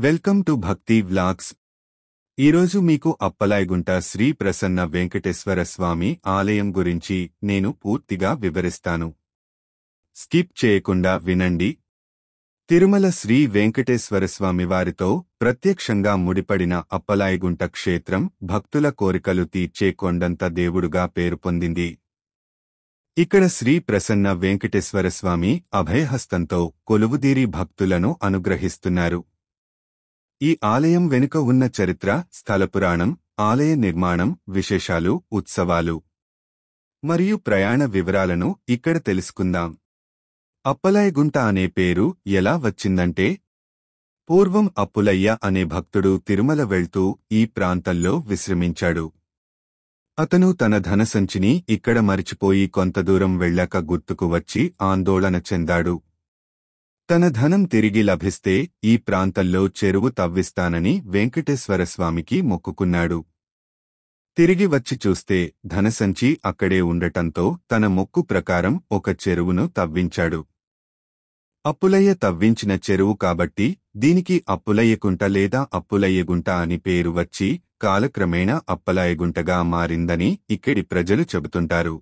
Welcome to భక్తి vlogs. ఈరోజు మీకు అప్పలాయగుంట శ్రీ ప్రసన్న వెంకటేశ్వర స్వామి ఆలయం గురించి నేను పూర్తిగా వివరిస్తాను. స్కిప్ చేయకుండా వినండి. తిరుమల శ్రీ వెంకటేశ్వర స్వామి వారితో ప్రత్యక్షంగా ముడిపడిన అప్పలాయగుంట క్షేత్రం భక్తుల కోరికలు తీర్చే కొండంత దేవుడుగా పేరు పొందింది. ఇక్కడ శ్రీ ప్రసన్న వెంకటేశ్వర స్వామి అభయహస్తంతో కొలువుదీరి భక్తులను అనుగ్రహిస్తున్నారు. ఈ ఆలయం వెనుక ఉన్న చరిత్ర, స్థలపురాణం, ఆలయ నిర్మాణం, విశేషాలు, ఉత్సవాలు మరియు ప్రయాణ వివరాలను ఇక్కడ తెలుసుకుందాం. అప్పలాయగుంట అనే పేరు ఎలా వచ్చిందంటే, పూర్వం అప్పులయ్య అనే భక్తుడు తిరుమల వెళ్తూ ఈ ప్రాంతంలో విశ్రమించాడు. అతను తన ధనసంచిని ఇక్కడ మరిచిపోయి కొంత దూరం వెళ్ళాక గుర్తుకు వచ్చి ఆందోళన చెందాడు. తన ధనం తిరిగి లభిస్తే ఈ ప్రాంతంలో చెరువు తవ్విస్తానని వెంకటేశ్వర స్వామికి మొక్కుకున్నాడు. తిరిగి వచ్చి చూస్తే ధనసంచి అక్కడే ఉండటంతో తన మొక్కు ప్రకారం ఒక చెరువును తవ్వించాడు. అప్పులయ్య తవ్వించిన చెరువు కాబట్టి దీనికి అప్పులయ్యకుంట లేదా అప్పులయ్యగుంట అని పేరు వచ్చి కాలక్రమేణా అప్పలాయగుంటగా మారిందని ఇక్కడి ప్రజలు చెబుతుంటారు.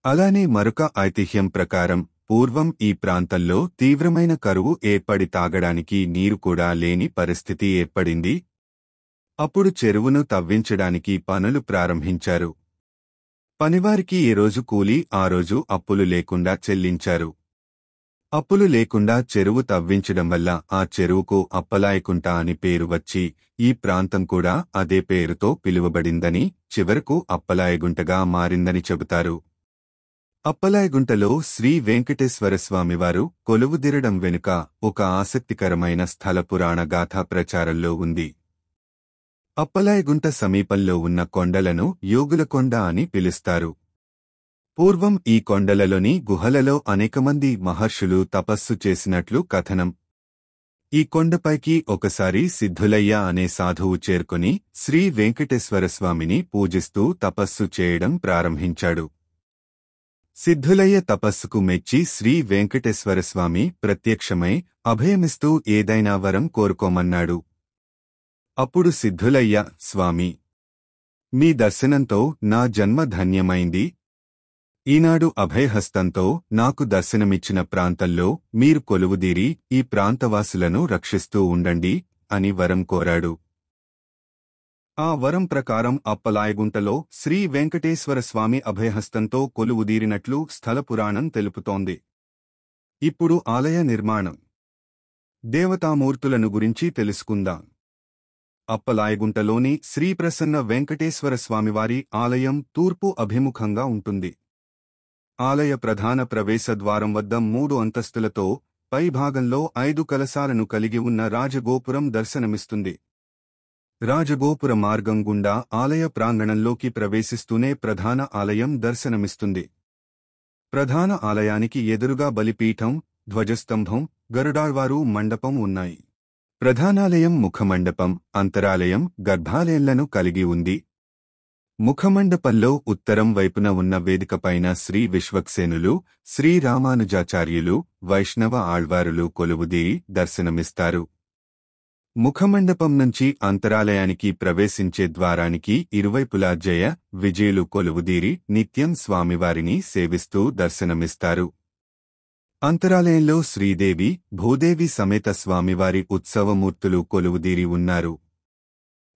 అలానే మరొక ఐతిహ్యం ప్రకారం పూర్వం ఈ ప్రాంతంలో తీవ్రమైన కరువు ఏర్పడి తాగడానికి నీరు కూడా లేని పరిస్థితి ఏర్పడింది. అప్పుడు చెరువును తవ్వించడానికి పనులు ప్రారంభించారు. పనివారికి ఏ రోజు కూలీ ఆ రోజు అప్పులు లేకుండా చెల్లించారు. అప్పులు లేకుండా చెరువు తవ్వించడం వల్ల ఆ చెరువుకు అప్పలాయకుంట అని పేరు వచ్చి ఈ ప్రాంతం కూడా అదే పేరుతో పిలువబడిందని, చివరకు అప్పలాయగుంటగా మారిందని చెబుతారు. అప్పలాయగుంటలో శ్రీ వెంకటేశ్వర స్వామివారు కొలువుదీరడం వెనుక ఒక ఆసక్తికరమైన స్థల పురాణ గాథ ప్రచారంలో ఉంది. అప్పలాయగుంట సమీపంలో ఉన్న కొండలను యోగులకొండ అని పిలుస్తారు. పూర్వం ఈ కొండలలోని గుహలలో అనేకమంది మహర్షులు తపస్సు చేసినట్లు కథనం. ఈ కొండపైకి ఒకసారి సిద్ధులయ్య అనే సాధువు చేరుకుని శ్రీ వెంకటేశ్వర స్వామిని పూజిస్తూ తపస్సు చేయడం ప్రారంభించాడు. సిద్ధులయ్య తపస్సుకు మెచ్చి శ్రీ వెంకటేశ్వర స్వామి ప్రత్యక్షమై అభయమిస్తూ ఏదైనా వరం కోరుకోమన్నాడు. అప్పుడు సిద్ధులయ్య, స్వామి, మీ దర్శనంతో నా జన్మ ధన్యమైంది. ఈనాడు అభయహస్తంతో నాకు దర్శనమిచ్చిన ప్రాంతంలో మీరు కొలువుదీరి ఈ ప్రాంతవాసులను రక్షిస్తూ ఉండండి అని వరం కోరాడు. ఆ వరం ప్రకారం అప్పలాయగుంటలో శ్రీ వెంకటేశ్వర స్వామి అభయహస్తంతో కొలువుదీరినట్లు స్థలపురాణం తెలుపుతోంది. ఇప్పుడు ఆలయ నిర్మాణం, దేవతామూర్తులను గురించి తెలుసుకుందాం. అప్పలాయగుంటలోని శ్రీ ప్రసన్న వెంకటేశ్వర స్వామివారి ఆలయం తూర్పు అభిముఖంగా ఉంటుంది. ఆలయ ప్రధాన ప్రవేశద్వారం వద్ద 3 అంతస్తులతో పైభాగంలో 5 కలశాలను కలిగి ఉన్న రాజగోపురం దర్శనమిస్తుంది. రాజగోపుర మార్గం గుండా ఆలయ ప్రాంగణంలోకి ప్రవేశిస్తూనే ప్రధాన ఆలయం దర్శనమిస్తుంది. ప్రధాన ఆలయానికి ఎదురుగా బలిపీఠం, ధ్వజస్తంభం, గరుడాళ్వారు మండపం ఉన్నాయి. ప్రధానాలయం ముఖమండపం, అంతరాలయం, గర్భాలయంలను కలిగి ఉంది. ముఖమండపంలో ఉత్తరం వైపున ఉన్న వేదికపైన శ్రీ విశ్వక్సేనులు, శ్రీ రామానుజాచార్యులు, వైష్ణవ ఆళ్వారులు కొలువుదీరి దర్శనమిస్తారు. ముఖమండపం నుంచి అంతరాలయానికి ప్రవేశించే ద్వారానికి ఇరువైపులా జయ, విజయులు కొలువుదీరి నిత్యం స్వామివారిని సేవిస్తూ దర్శనమిస్తారు. అంతరాలయంలో శ్రీదేవి, భూదేవి సమేత స్వామివారి ఉత్సవమూర్తులు కొలువుదీరి ఉన్నారు.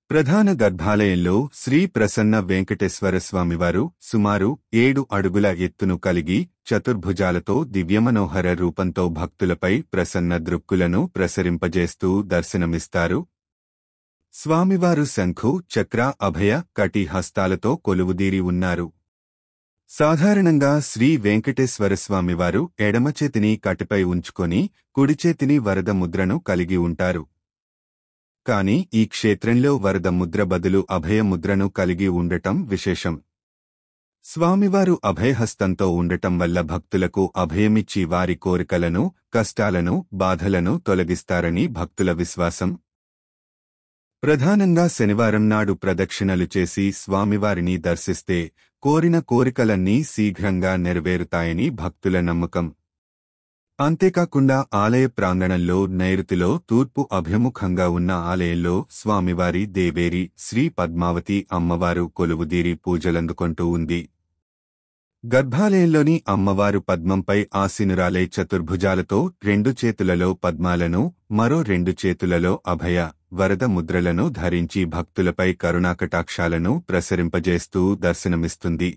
ప్రధాన గర్భాలయంలో శ్రీ ప్రసన్న వెంకటేశ్వర స్వామివారు సుమారు 7 అడుగుల ఎత్తును కలిగి చతుర్భుజాలతో దివ్యమనోహర రూపంతో భక్తులపై ప్రసన్న దృక్కులను ప్రసరింపజేస్తూ దర్శనమిస్తారు. స్వామివారు శంఖు, చక్ర, అభయ, కటి హస్తాలతో కొలువుదీరి ఉన్నారు. సాధారణంగా శ్రీ వెంకటేశ్వర స్వామివారు ఎడమచేతిని కటిపై ఉంచుకొని కుడిచేతిని వరద ముద్రను కలిగి ఉంటారు. కాని ఈ క్షేత్రంలో వరద ముద్ర బదులు అభయ ముద్రను కలిగి ఉండటం విశేషం. స్వామివారు అభయహస్తంతో ఉండటం వల్ల భక్తులకు అభయమిచ్చి వారి కోరికలను, కష్టాలను, బాధలను తొలగిస్తారని భక్తుల విశ్వాసం. ప్రధానంగా శనివారం నాడు ప్రదక్షిణలు చేసి స్వామివారిని దర్శిస్తే కోరిన కోరికలన్నీ శీఘ్రంగా నెరవేరుతాయని భక్తుల నమ్మకం. అంతేకాకుండా ఆలయ ప్రాంగణంలో నైరుతిలో తూర్పు అభిముఖంగా ఉన్న ఆలయంలో స్వామివారి దేవేరి శ్రీ పద్మావతి అమ్మవారు కొలువుదీరి పూజలందుకొంటూ ఉంది. గర్భాలయంలోని అమ్మవారు పద్మంపై ఆసీనురాలై చతుర్భుజాలతో 2 చేతులలో పద్మాలను, మరో 2 చేతులలో అభయ, వరద ముద్రలను ధరించి భక్తులపై కరుణాకటాక్షాలను ప్రసరింపజేస్తూ దర్శనమిస్తుంది.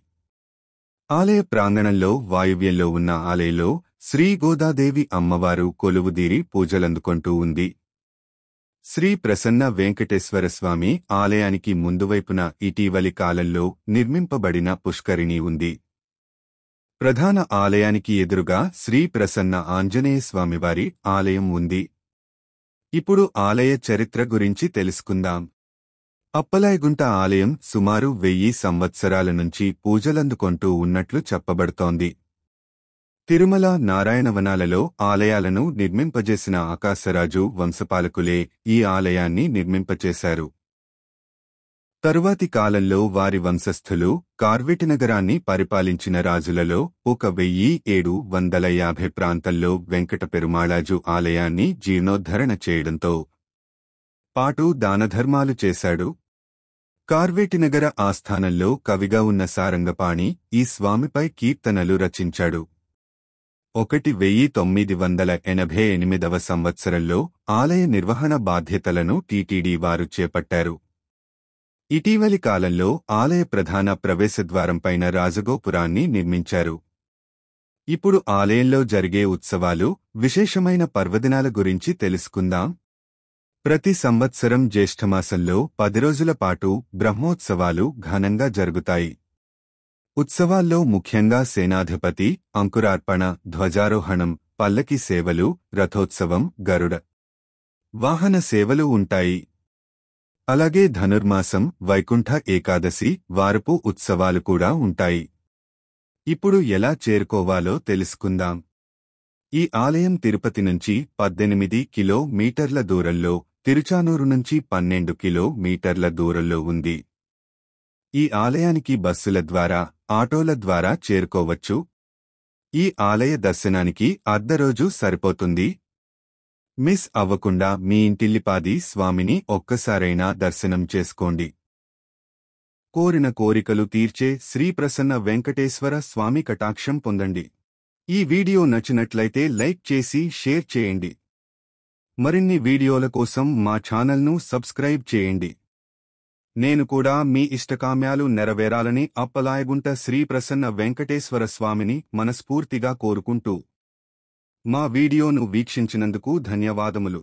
ఆలయ ప్రాంగణంలో వాయువ్యంలో ఉన్న ఆలయంలో శ్రీ గోదాదేవి అమ్మవారు కొలువుదీరి పూజలందుకొంటూ ఉంది. శ్రీ ప్రసన్న వెంకటేశ్వరస్వామి ఆలయానికి ముందువైపున ఇటీవలి కాలంలో నిర్మింపబడిన పుష్కరిణి ఉంది. ప్రధాన ఆలయానికి ఎదురుగా శ్రీ ప్రసన్న ఆంజనేయ స్వామివారి ఆలయం ఉంది. ఇప్పుడు ఆలయ చరిత్ర గురించి తెలుసుకుందాం. అప్పలాయగుంట ఆలయం సుమారు 1000 సంవత్సరాల నుంచి పూజలందుకొంటూ ఉన్నట్లు చెప్పబడుతోంది. తిరుమల, నారాయణవనాలలో ఆలయాలను నిర్మింపజేసిన ఆకాశరాజు వంశపాలకులే ఈ ఆలయాన్ని నిర్మింపచేశారు. తరువాతి కాలంలో వారి వంశస్థులు కార్వేటినగరాన్ని పరిపాలించిన రాజులలో 1750 ప్రాంతంలో వెంకట పెరుమాళాజు ఆలయాన్ని జీర్ణోద్ధరణ చేయడంతో పాటు దానధర్మాలు చేశాడు. కార్వేటినగర ఆస్థానంలో కవిగా ఉన్న సారంగపాణి ఈ స్వామిపై కీర్తనలు రచించాడు. 1988వ సంవత్సరంలో ఆలయ నిర్వహణ బాధ్యతలను టీటీడీ వారు చేపట్టారు. ఇటీవలి కాలంలో ఆలయ ప్రధాన ప్రవేశద్వారంపైన రాజగోపురాన్ని నిర్మించారు. ఇప్పుడు ఆలయంలో జరిగే ఉత్సవాలు, విశేషమైన పర్వదినాల గురించి తెలుసుకుందాం. ప్రతి సంవత్సరం జ్యేష్ఠమాసంలో 10 రోజుల పాటు బ్రహ్మోత్సవాలు ఘనంగా జరుగుతాయి. ఉత్సవాల్లో ముఖ్యంగా సేనాధిపతి, అంకురార్పణ, ధ్వజారోహణం, పల్లకి సేవలు, రథోత్సవం, గరుడ వాహన సేవలు ఉంటాయి. అలాగే ధనుర్మాసం, వైకుంఠ ఏకాదశి, వారపు ఉత్సవాలు కూడా ఉంటాయి. ఇప్పుడు ఎలా చేరుకోవాలో తెలుసుకుందాం. ఈ ఆలయం తిరుపతి నుంచి 18 కిలోమీటర్ల దూరంలో, తిరుచానూరు నుంచి 12 కిలోమీటర్ల దూరంలో ఉంది. ఈ ఆలయానికి బస్సుల ద్వారా, ఆటోల ద్వారా చేరుకోవచ్చు. ఈ ఆలయ దర్శనానికి అర్ధరోజు సరిపోతుంది. మిస్ అవ్వకుండా మీ ఇంటిల్లిపాది స్వామిని ఒక్కసారైనా దర్శనం చేసుకోండి. కోరిన కోరికలు తీర్చే శ్రీ ప్రసన్న వెంకటేశ్వర స్వామి కటాక్షం పొందండి. ఈ వీడియో నచ్చినట్లయితే లైక్ చేసి షేర్ చేయండి. మరిన్ని వీడియోల కోసం మా ఛానల్ను సబ్స్క్రైబ్ చేయండి. నేను కూడా మీ ఇష్టకామ్యాలు నెరవేరాలని అప్పలాయగుంట శ్రీ ప్రసన్న వెంకటేశ్వర స్వామిని మనస్ఫూర్తిగా కోరుకుంటూ మా వీడియోను వీక్షించినందుకు ధన్యవాదములు.